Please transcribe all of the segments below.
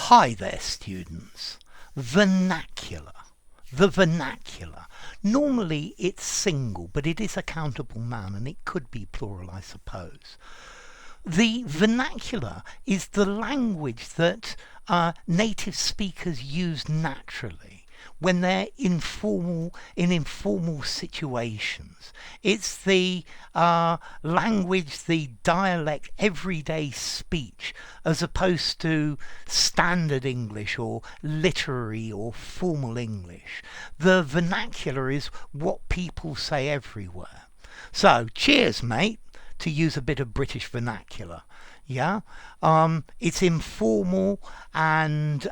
Hi there, students. Vernacular. The vernacular. Normally it's single, but it is a countable noun and it could be plural, I suppose. The vernacular is the language that native speakers use naturally when they're in informal situations. It's the language, the dialect, everyday speech, as opposed to standard English or literary or formal English. The vernacular is what people say everywhere. So, cheers, mate, to use a bit of British vernacular. Yeah, it's informal and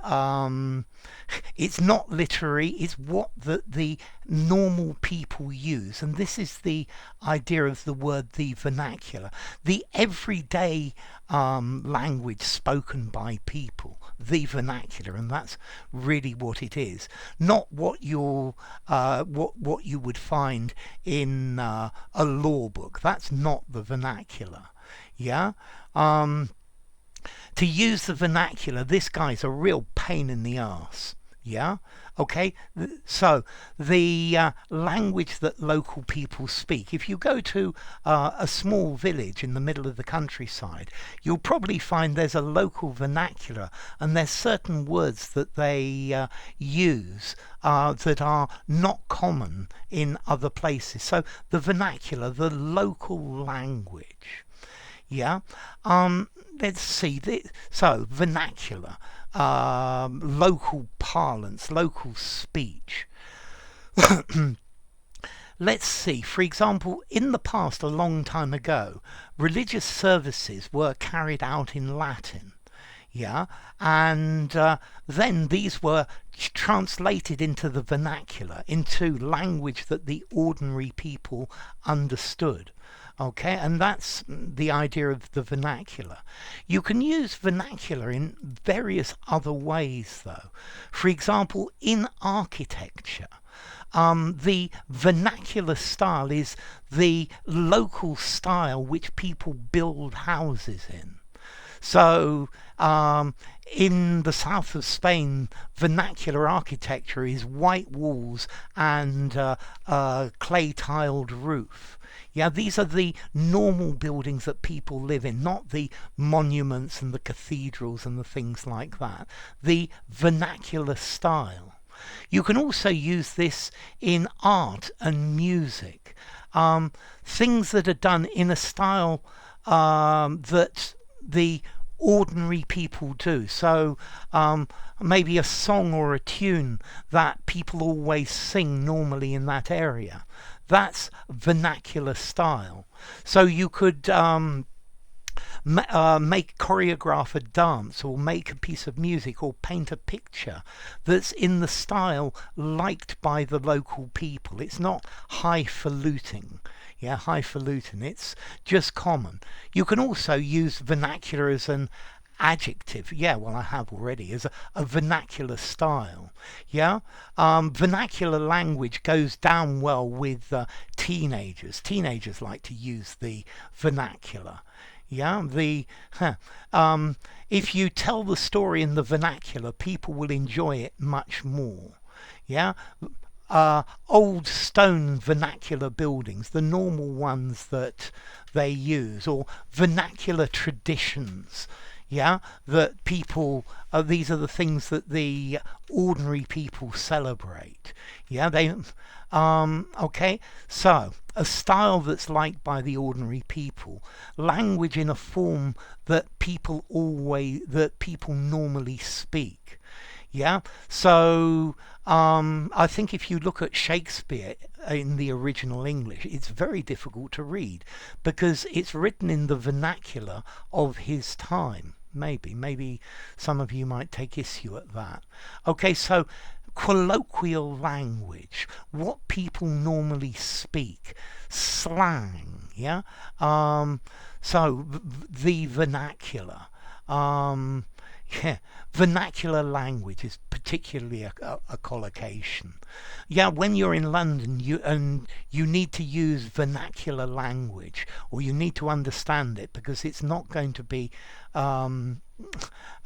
it's not literary. It's what the normal people use, and this is the idea of the word, the vernacular, the everyday language spoken by people, the vernacular, and that's really what it is. Not what you'll what you would find in a law book. That's not the vernacular. Yeah. To use the vernacular, this guy's a real pain in the arse. Yeah. Okay. So the language that local people speak. If you go to a small village in the middle of the countryside, you'll probably find there's a local vernacular, and there's certain words that they use that are not common in other places. So the vernacular, the local language. Yeah. Let's see. So vernacular, local parlance, local speech. Let's see. For example, in the past, a long time ago, religious services were carried out in Latin. Yeah, and then these were translated into the vernacular, into language that the ordinary people understood. Okay, and that's the idea of the vernacular. You can use vernacular in various other ways, though. For example, in architecture, the vernacular style is the local style which people build houses in. So, in the south of Spain, vernacular architecture is white walls and a clay-tiled roof. Yeah, these are the normal buildings that people live in, not the monuments and the cathedrals and the things like that. The vernacular style. You can also use this in art and music. Things that are done in a style that the ordinary people do. So maybe a song or a tune that people always sing normally in that area. That's vernacular style. So you could choreograph a dance, or make a piece of music, or paint a picture that's in the style liked by the local people. It's not highfalutin. Yeah, highfalutin. It's just common. You can also use vernacular as an adjective. Yeah, well, I have already, as a vernacular style. Yeah, vernacular language goes down well with teenagers. Teenagers like to use the vernacular. Yeah, if you tell the story in the vernacular, people will enjoy it much more. Yeah. Old stone vernacular buildings, the normal ones that they use, or vernacular traditions. Yeah, that people, these are the things that the ordinary people celebrate. Yeah, okay, so a style that's liked by the ordinary people, language in a form that people normally speak. Yeah, so I think if you look at Shakespeare in the original English, it's very difficult to read because it's written in the vernacular of his time. Maybe some of you might take issue at that. Okay, so colloquial language, what people normally speak, slang. Yeah, so the vernacular. Yeah, vernacular language is particularly a collocation. Yeah, when you're in London, you need to use vernacular language, or you need to understand it, because it's not going to be um,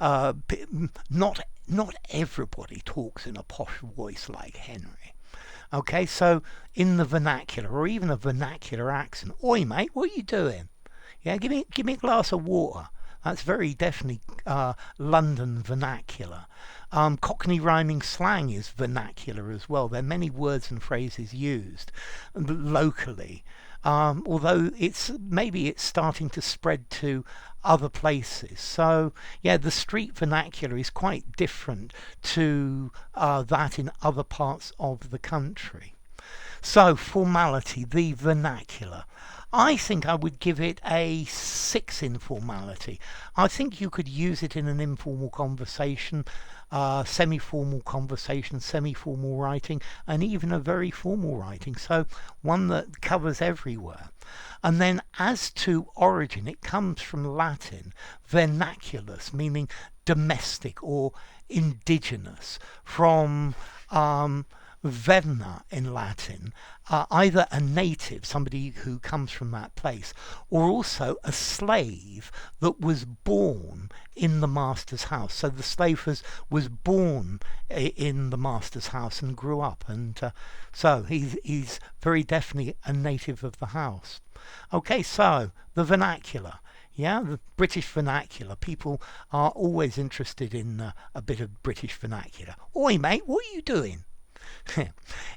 not everybody talks in a posh voice like Henry. Okay, so in the vernacular, or even a vernacular accent, oi mate, what are you doing? Yeah, give me a glass of water. That's very definitely London vernacular. Cockney rhyming slang is vernacular as well. There are many words and phrases used locally, although maybe it's starting to spread to other places. So yeah, the street vernacular is quite different to that in other parts of the country. So formality, the vernacular. I think I would give it a 6 in formality. I think you could use it in an informal conversation, semi-formal conversation, semi-formal writing, and even a very formal writing. So one that covers everywhere. And then as to origin, it comes from Latin vernaculus, meaning domestic or indigenous, from verna in Latin, either a native, somebody who comes from that place, or also a slave that was born in the master's house. So the slave was born in the master's house and grew up, and so he's very definitely a native of the house. Okay, so the vernacular. Yeah, the British vernacular. People are always interested in a bit of British vernacular. Oi mate, what are you doing?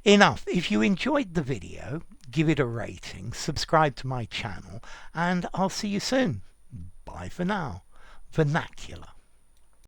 Enough. If you enjoyed the video, give it a rating, subscribe to my channel, and I'll see you soon. Bye for now. Vernacular.